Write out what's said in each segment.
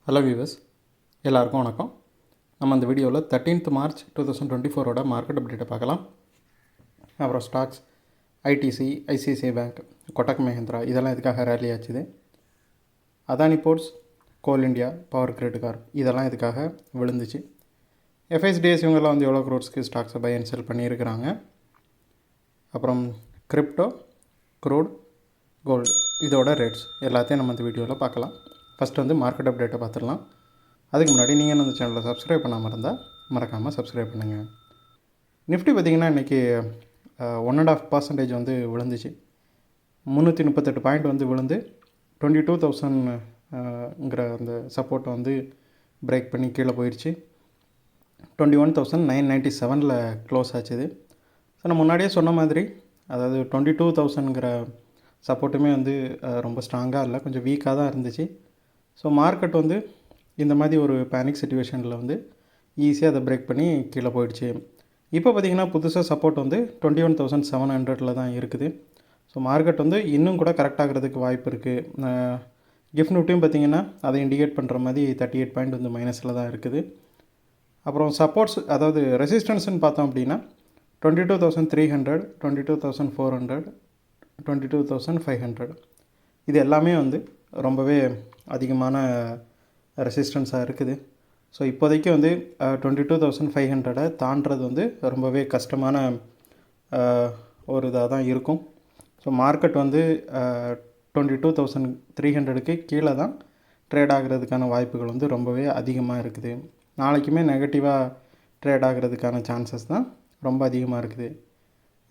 Hello viewers, எல்லாருக்கும் வணக்கம். நம்ம இந்த வீடியோவில் 13th March 2024 மார்க்கெட் அப்டேட்டை பார்க்கலாம். அப்புறம் stocks, ITC, ICICI bank, Kotak Mahindra இதெல்லாம் இதுக்காக ரேலி ஆச்சுது. அதானி போர்ட்ஸ், கோல் இண்டியா, பவர் கிரிட் கார்ப் இதெல்லாம் இதுக்காக விழுந்துச்சு. எஃப்ஐஎஸ்டிஎஸ் இவங்கெல்லாம் வந்து எவ்வளோ க்ரோட்ஸ்க்கு ஸ்டாக்ஸை பை அண்ட் செல் பண்ணியிருக்கிறாங்க. அப்புறம் கிரிப்டோ, க்ரூட், கோல்டு இதோட ரேட்ஸ் எல்லாத்தையும் நம்ம இந்த வீடியோவில் பார்க்கலாம். ஃபஸ்ட்டு வந்து மார்க்கெட் அப்டேட்டை பார்த்துடலாம். அதுக்கு முன்னாடி நீங்கள் இந்த சேனலில் சப்ஸ்கிரைப் பண்ணாமல் இருந்தால் மறக்காமல் சப்ஸ்கிரைப் பண்ணுங்கள். நிஃப்டி பார்த்திங்கன்னா இன்றைக்கி 1.5% வந்து விழுந்துச்சு. 338 பாயிண்ட் வந்து விழுந்து 22,000ங்கிற அந்த சப்போர்ட்டை வந்து பிரேக் பண்ணி கீழே போயிடுச்சு. 21,997 க்ளோஸ் ஆச்சுது. ஸோ நான் முன்னாடியே சொன்ன மாதிரி, அதாவது 22,000ங்கிற சப்போர்ட்டுமே வந்து ரொம்ப ஸ்ட்ராங்காக இல்லை, கொஞ்சம் வீக்காக தான் இருந்துச்சு. ஸோ மார்க்கெட் வந்து இந்த மாதிரி ஒரு பேனிக் சிச்சுவேஷனில் வந்து ஈஸியாக அதை பிரேக் பண்ணி கீழே போயிடுச்சு. இப்போ பார்த்திங்கன்னா புதுசாக சப்போர்ட் வந்து 21,700 தான் இருக்குது. ஸோ மார்க்கெட் வந்து இன்னும் கூட கரெக்டாகிறதுக்கு வாய்ப்பு இருக்குது. கிஃப்ட் நிஃப்டியும் பார்த்திங்கன்னா அதை இண்டிகேட் பண்ணுற மாதிரி 38 பாயிண்ட் வந்து மைனஸில் தான் இருக்குது. அப்புறம் சப்போர்ட்ஸ், அதாவது ரெசிஸ்டன்ஸ்னு பார்த்தோம் அப்படின்னா 22,300, 22,400, 22,500 இது எல்லாமே வந்து ரொம்பவே அதிகமான ரெசிஸ்டன்ஸாக இருக்குது. ஸோ இப்போதைக்கு வந்து 22,500 தாண்டுறது வந்து ரொம்பவே கஷ்டமான ஒரு இதாக தான் இருக்கும். ஸோ மார்க்கெட் வந்து 22,300க்கு கீழே தான் ட்ரேட் ஆகிறதுக்கான வாய்ப்புகள் வந்து ரொம்பவே அதிகமாக இருக்குது. நாளைக்குமே நெகட்டிவாக ட்ரேட் ஆகிறதுக்கான சான்சஸ் தான் ரொம்ப அதிகமாக இருக்குது.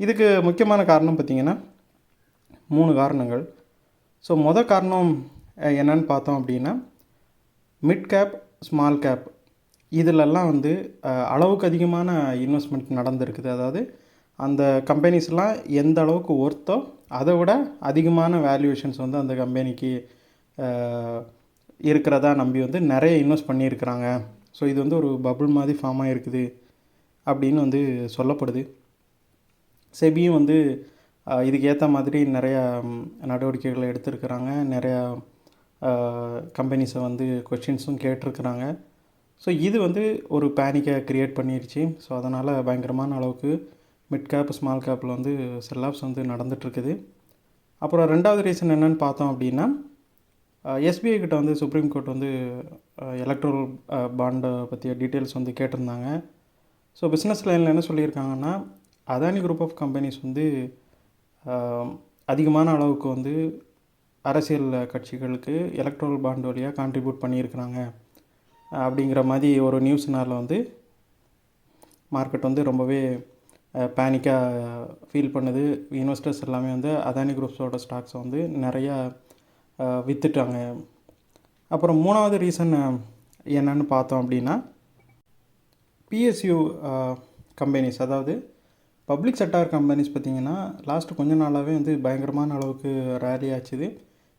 இதுக்கு முக்கியமான காரணம் பார்த்திங்கன்னா 3 காரணங்கள். ஸோ மொதல் காரணம் என்னன்னு பார்த்தோம் அப்படின்னா, மிட் கேப், ஸ்மால் கேப் இதிலெல்லாம் வந்து அளவுக்கு அதிகமான இன்வெஸ்ட்மெண்ட் நடந்திருக்குது. அதாவது அந்த கம்பெனிஸ்லாம் எந்த அளவுக்கு ஒர்த்தோ அதை விட அதிகமான வேல்யூவேஷன்ஸ் வந்து அந்த கம்பெனிக்கு இருக்கிறதா நம்பி வந்து நிறைய இன்வெஸ்ட் பண்ணியிருக்கிறாங்க. ஸோ இது வந்து ஒரு பபுள் மாதிரி ஃபார்ம் ஆகிருக்குது அப்படின்னு வந்து சொல்லப்படுது. செபியும் வந்து இதுக்கு ஏற்ற மாதிரி நிறையா நடவடிக்கைகளை எடுத்திருக்கிறாங்க. நிறையா கம்பெனிஸை வந்து கொஷின்ஸும் கேட்டிருக்கிறாங்க. ஸோ இது வந்து ஒரு பேனிக்கை க்ரியேட் பண்ணிடுச்சு. ஸோ அதனால் பயங்கரமான அளவுக்கு மிட் கேப், ஸ்மால் கேப்பில் வந்து செல் ஆஃப்ஸ் வந்து நடந்துகிட்ருக்குது. அப்புறம் ரெண்டாவது ரீசன் என்னென்னு பார்த்தோம் அப்படின்னா, எஸ்பிஐ கிட்ட வந்து சுப்ரீம் கோர்ட் வந்து எலக்ட்ரல் பாண்டை பற்றிய டீட்டெயில்ஸ் வந்து கேட்டிருந்தாங்க. ஸோ பிஸ்னஸ் லைனில் என்ன சொல்லியிருக்காங்கன்னா, அதானி குரூப் ஆஃப் கம்பெனிஸ் வந்து அதிகமான அளவுக்கு வந்து அரசியல் கட்சிகளுக்கு எலக்ட்ரல் பாண்ட் வழியாக கான்ட்ரிபியூட் பண்ணியிருக்கிறாங்க அப்படிங்கிற மாதிரி ஒரு நியூஸ்னால் வந்து மார்க்கெட் வந்து ரொம்பவே பேனிக்காக ஃபீல் பண்ணுது. இன்வெஸ்டர்ஸ் எல்லாமே வந்து அதானி குரூப்ஸோட ஸ்டாக்ஸை வந்து நிறையா விற்றுட்டாங்க. அப்புறம் மூணாவது ரீசன் என்னன்னு பார்த்தோம் அப்படின்னா, பிஎஸ்யூ கம்பெனிஸ், அதாவது பப்ளிக் செக்டார் கம்பெனிஸ் பார்த்திங்கன்னா லாஸ்ட்டு கொஞ்ச நாளாகவே வந்து பயங்கரமான அளவுக்கு ரேலி ஆச்சுது.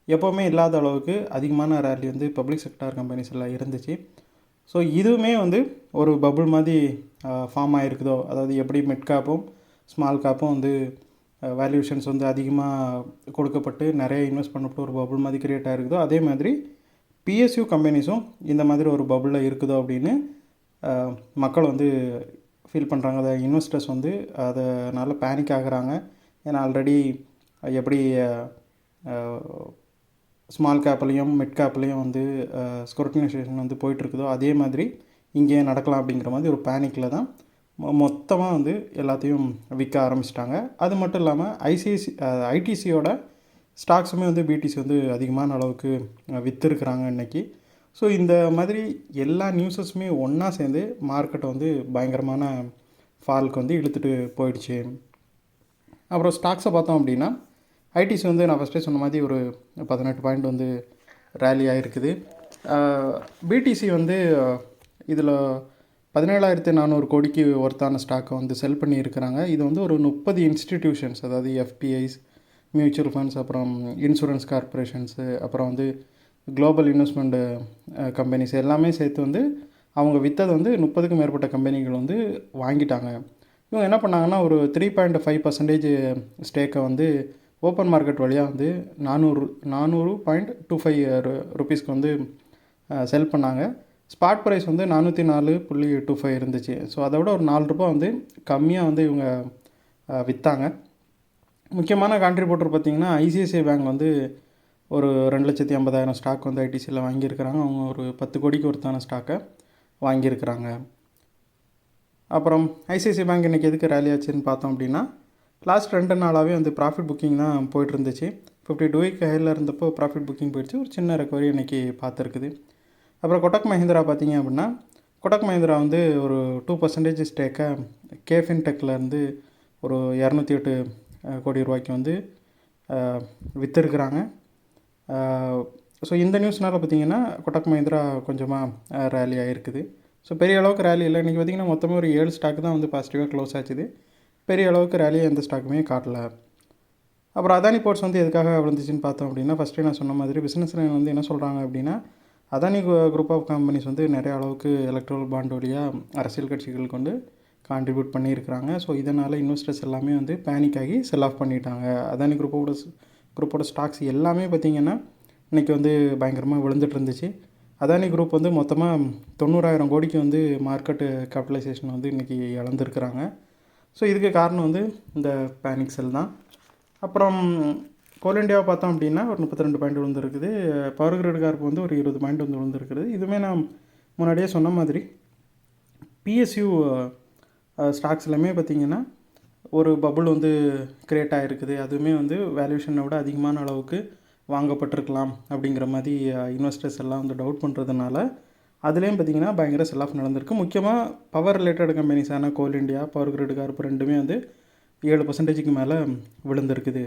எப்போவுமே இல்லாத அளவுக்கு அதிகமான ரேலி வந்து பப்ளிக் செக்டார் கம்பெனிஸில் இருந்துச்சு. ஸோ இதுவுமே வந்து ஒரு பபுள் மாதிரி ஃபார்ம் ஆகிருக்குதோ, அதாவது எப்படி மிட் கேப்பும் ஸ்மால் கேப்பும் வந்து வேல்யூஷன்ஸ் வந்து அதிகமாக கொடுக்கப்பட்டு நிறைய இன்வெஸ்ட் பண்ணப்பட்டு ஒரு பபுள் மாதிரி க்ரியேட் ஆகிருக்குதோ, அதே மாதிரி பிஎஸ்யூ கம்பெனிஸும் இந்த மாதிரி ஒரு பபுளில் இருக்குதோ அப்படின்னு மக்கள் வந்து ஃபீல் பண்ணுறாங்க. அதை இன்வெஸ்டர்ஸ் வந்து அதனால் பேனிக் ஆகுறாங்க. ஏன்னா ஆல்ரெடி எப்படி ஸ்மால் கேப்லேயும் மிட் கேப்லேயும் வந்து ஸ்க்ரூட்டினைசேஷன் வந்து போயிட்டுருக்குதோ, அதே மாதிரி இங்கேயே நடக்கலாம் அப்படிங்கிற மாதிரி ஒரு பேனிக்கில் தான் மொத்தமாக வந்து எல்லாத்தையும் விற்க ஆரம்பிச்சிட்டாங்க. அது மட்டும் இல்லாமல் ஐடிசியோட ஸ்டாக்ஸுமே வந்து பிடிசி வந்து அதிகமான அளவுக்கு விற்றுருக்குறாங்க இன்றைக்கி. ஸோ இந்த மாதிரி எல்லா நியூஸஸுமே ஒன்றா சேர்ந்து மார்க்கெட்டை வந்து பயங்கரமான ஃபாலுக்கு வந்து இழுத்துட்டு போயிடுச்சு. அப்புறம் ஸ்டாக்ஸை பார்த்தோம் அப்படின்னா, ஐடிசி வந்து நான் ஃபஸ்ட்டே சொன்ன மாதிரி ஒரு 18 பாயிண்ட் வந்து ரேலி ஆகிருக்குது. பிடிசி வந்து இதில் 17,400 கோடிக்கு ஒர்த்தான ஸ்டாக்கை வந்து செல் பண்ணியிருக்கிறாங்க. இது வந்து ஒரு 30 இன்ஸ்டிடியூஷன்ஸ், அதாவது எஃபிஐஸ், மியூச்சுவல் ஃபண்ட்ஸ், அப்புறம் இன்சூரன்ஸ் கார்பரேஷன்ஸு, அப்புறம் வந்து குளோபல் இன்வெஸ்ட்மெண்ட் கம்பெனிஸ் எல்லாமே சேர்த்து வந்து அவங்க விற்றது வந்து 30க்கும் மேற்பட்ட கம்பெனிகள் வந்து வாங்கிட்டாங்க. இவங்க என்ன பண்ணாங்கன்னா, ஒரு 3.5% ஸ்டேக்கை வந்து ஓப்பன் மார்க்கெட் வழியாக வந்து 400.25 ருபீஸ்க்கு வந்து செல் பண்ணாங்க. ஸ்பாட் ப்ரைஸ் வந்து 404.25 இருந்துச்சு. ஸோ அதை விட ஒரு ரூ. 4 வந்து கம்மியாக வந்து இவங்க விற்றாங்க. முக்கியமான கான்ட்ரிபியூட்டர் பார்த்திங்கன்னா ஐசிஐசிஐ பேங்க் வந்து ஒரு 2,50,000 ஸ்டாக் வந்து ஐடிசியில் வாங்கியிருக்கிறாங்க. அவங்க ஒரு 10 கோடிக்கு ஒருத்தான ஸ்டாக்கை வாங்கியிருக்கிறாங்க. அப்புறம் ஐசிஐசிஐ பேங்க் இன்றைக்கி எதுக்கு ரேலி ஆச்சுன்னு பார்த்தோம் அப்படின்னா, லாஸ்ட் 2 நாளாகவே வந்து ப்ராஃபிட் புக்கிங் தான் போய்ட்டு இருந்துச்சு. 52 வீக் ஹையில் இருந்தப்போ ப்ராஃபிட் புக்கிங் போயிடுச்சு. ஒரு சின்ன ரெக்கவரி இன்றைக்கி பார்த்துருக்குது. அப்புறம் கொட்டக் மஹிந்திரா பார்த்திங்க அப்படின்னா, கொட்டக் மஹிந்திரா வந்து ஒரு 2% ஸ்டேக்கை கேஃபின்டெக்லேருந்து ஒரு 208 கோடி ரூபாய்க்கு வந்து விற்றுருக்குறாங்க. ஸோ இந்த நியூஸ்னால் பார்த்திங்கன்னா கொட்டக் மஹிந்திரா கொஞ்சமாக ரேலி ஆகிருக்குது. ஸோ பெரிய அளவுக்கு ரேலி இல்லை. இன்றைக்கி பார்த்திங்கன்னா மொத்தமே ஒரு 7 ஸ்டாக்கு தான் வந்து பாசிட்டிவாக க்ளோஸ் ஆச்சுது. பெரிய அளவுக்கு ரேலியை எந்த ஸ்டாக்குமே காட்டல. அப்புறம் அதானி போர்ட்ஸ் வந்து எதுக்காக விழுந்துச்சுன்னு பார்த்தோம் அப்படின்னா, ஃபஸ்ட்டே நான் சொன்ன மாதிரி பிஸ்னஸ் லைன் வந்து என்ன சொல்கிறாங்க அப்படின்னா, அதானி குரூப் ஆஃப் கம்பெனிஸ் வந்து நிறைய அளவுக்கு எலக்ட்ரல் பாண்ட் வழியாக அரசியல் கட்சிகளுக்கு வந்து கான்ட்ரிபியூட் பண்ணியிருக்கிறாங்க. ஸோ இதனால் இன்வெஸ்டர்ஸ் எல்லாமே வந்து பேனிக் ஆகி செல் ஆஃப் பண்ணிட்டாங்க. அதானி குரூப்போட ஸ்டாக்ஸ் எல்லாமே பார்த்திங்கன்னா இன்றைக்கி வந்து பயங்கரமாக விழுந்துட்டு இருந்துச்சு. அதானி குரூப் வந்து மொத்தமாக 90,000 கோடிக்கு வந்து மார்க்கெட்டு கேபிட்டலைசேஷன் வந்து இன்றைக்கி இழந்துருக்கிறாங்க. ஸோ இதுக்கு காரணம் வந்து இந்த பேனிக் செல் தான். அப்புறம் கோல் இண்டியாவை பார்த்தோம் அப்படின்னா ஒரு 32 பாயிண்ட் விழுந்துருக்குது. பவர் கிரிட் கார்ப் வந்து ஒரு 20 பாயிண்ட் வந்து விழுந்துருக்குது. இதுவுமே நான் முன்னாடியே சொன்ன மாதிரி பிஎஸ்யூ ஸ்டாக்ஸ் எல்லாமே பார்த்திங்கன்னா ஒரு பபுள் வந்து க்ரியேட் ஆகிருக்குது. அதுவுமே வந்து வேல்யூஷனை விட அதிகமான அளவுக்கு வாங்கப்பட்டிருக்கலாம் அப்படிங்கிற மாதிரி இன்வெஸ்டர்ஸ் எல்லாம் வந்து டவுட் பண்ணுறதுனால அதுலேயும் பார்த்திங்கன்னா பயங்கர செல் ஆஃப் நடந்திருக்கு. முக்கியமாக பவர் ரிலேட்டட் கம்பெனிஸான கோல் இண்டியா, பவர் கிரிட் கார்ப் ரெண்டுமே வந்து 7%க்கு மேலே விழுந்திருக்குது.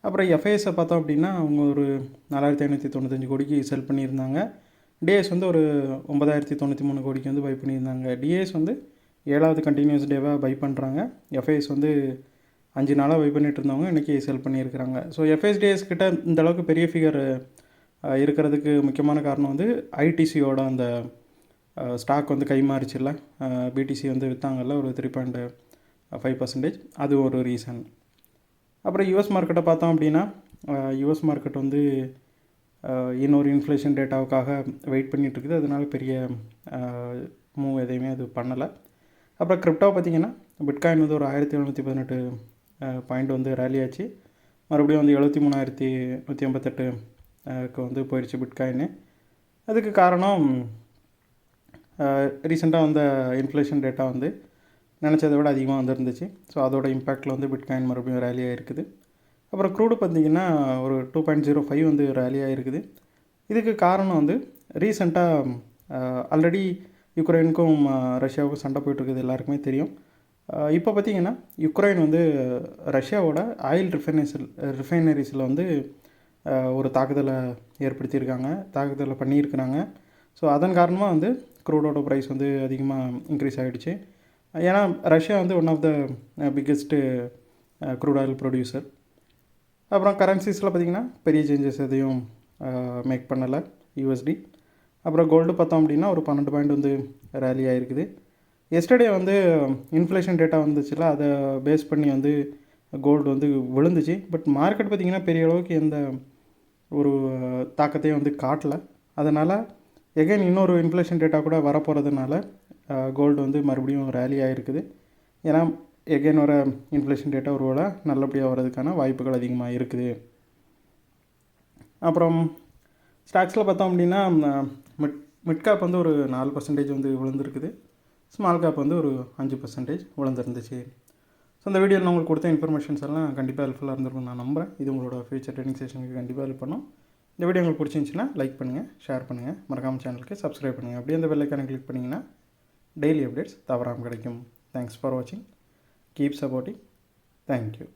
அப்புறம் எஃப்ஐஎஸை பார்த்தோம் அப்படின்னா அவங்க ஒரு 4,595 கோடிக்கு செல் பண்ணியிருந்தாங்க. டிஎஸ் வந்து ஒரு 9,093 கோடிக்கு வந்து பை பண்ணியிருந்தாங்க. டிஎஸ் வந்து 7வது கண்டினியூஸ் டேவாக பை பண்ணுறாங்க. எஃப்ஐஎஸ் வந்து 5 நாளாக பை பண்ணிட்டு இருந்தவங்க இன்றைக்கி செல் பண்ணியிருக்கிறாங்க. ஸோ எஃப்ஐஎஸ்டிஎஸ் கிட்ட இந்த அளவுக்கு பெரிய ஃபிகர் இருக்கிறதுக்கு முக்கியமான காரணம் வந்து ஐடிசியோட அந்த ஸ்டாக் வந்து கை மாறிச்சில்ல. பிடிசி வந்து விற்றாங்கல்ல ஒரு 3.5%, அது ஒரு ரீசன். அப்புறம் யூஎஸ் மார்க்கெட்டை பார்த்தோம் அப்படின்னா யூஎஸ் மார்க்கெட் வந்து இன்னொரு இன்ஃப்ளேஷன் டேட்டாவுக்காக வெயிட் பண்ணிகிட்ருக்குது. அதனால பெரிய மூவ் எதையுமே அது பண்ணலை. அப்புறம் கிரிப்டோ பார்த்திங்கன்னா பிட்காயின் வந்து ஒரு 1,718 பாயிண்ட் வந்து ரேலி ஆச்சு. மறுபடியும் வந்து 73,188க்கு வந்து போயிடுச்சு பிட்காயின்னு. அதுக்கு காரணம் ரீசெண்டாக வந்த இன்ஃப்ளேஷன் டேட்டா வந்து நினச்சதை விட அதிகமாக வந்துருந்துச்சு. ஸோ அதோட இம்பேக்டில் வந்து பிட்காயின் மறுபடியும் ரேலி ஆகிருக்குது. அப்புறம் க்ரூடு பார்த்திங்கன்னா ஒரு 2.05 வந்து ரேலி ஆகிருக்குது. இதுக்கு காரணம் வந்து ரீசெண்டாக ஆல்ரெடி யுக்ரைனுக்கும் ரஷ்யாவுக்கும் சண்டை போயிட்டுருக்குது எல்லாருக்குமே தெரியும். இப்போ பார்த்திங்கன்னா யுக்ரைன் வந்து ரஷ்யாவோட ஆயில் ரிஃபைனரிஸில் வந்து ஒரு தாக்குதலை தாக்குதலை பண்ணியிருக்கிறாங்க. ஸோ அதன் காரணமாக வந்து க்ரூடோட ப்ரைஸ் வந்து அதிகமாக இன்க்ரீஸ் ஆகிடுச்சு. ஏன்னா ரஷ்யா வந்து one of the biggest crude oil producer. அப்புறம் கரன்சிஸில் பார்த்திங்கன்னா பெரிய சேஞ்சஸ் எதையும் மேக் பண்ணலை யூஎஸ்டி. அப்புறம் கோல்டு பார்த்தோம் அப்படின்னா ஒரு 12 பாயிண்ட் வந்து ரேலி ஆகிருக்குது. எஸ்டர்டே வந்து இன்ஃப்ளேஷன் டேட்டா வந்துச்சுல, அதை பேஸ் பண்ணி வந்து கோல்டு வந்து விழுந்துச்சு. பட் மார்க்கெட் பார்த்திங்கன்னா பெரிய அளவுக்கு எந்த ஒரு தாக்கத்தையும் வந்து காட்டலை. அதனால் எகைன் இன்னொரு இன்ஃப்ளேஷன் டேட்டா கூட வரப்போகிறதுனால கோல்டு வந்து மறுபடியும் ரேலி ஆகிருக்குது. ஏன்னா எகைன் வர இன்ஃப்ளேஷன் டேட்டா ஒரு வேளை நல்லபடியாக வர்றதுக்கான வாய்ப்புகள் அதிகமாக இருக்குது. அப்புறம் ஸ்டாக்ஸில் பார்த்தோம் அப்படின்னா மிட் கேப் வந்து ஒரு 4% வந்து விழுந்துருக்குது. ஸ்மால் கேப் வந்து ஒரு 5% விழுந்துருந்துச்சு. ஸோ இந்த வீடியோவில் நான் உங்களுக்கு கொடுத்த இன்ஃபர்மேஷன்ஸ் எல்லாம் கண்டிப்பாக ஹெல்ப்ஃபுல்லாக இருந்திருக்கும் நான் நம்புகிறேன். இது உங்களோட ஃபியூச்சர் ட்ரேடிங் செஷனுக்கு கண்டிப்பாக ஹெல்ப் பண்ணும். இந்த வீடியோ உங்களுக்கு பிடிச்சிருந்துச்சின்னா லைக் பண்ணுங்கள், ஷேர் பண்ணுங்கள், மறக்காமல் சேனலுக்கு சப்ஸ்கிரைப் பண்ணுங்கள். அப்படியே அந்த பெல் ஐக்கானை கிளிக் பண்ணிங்கன்னா டெய்லி அப்டேட்ஸ் தவறாமல் கிடைக்கும். தேங்க்ஸ் ஃபார் வாட்சிங். Keep supporting. தேங்க்யூ.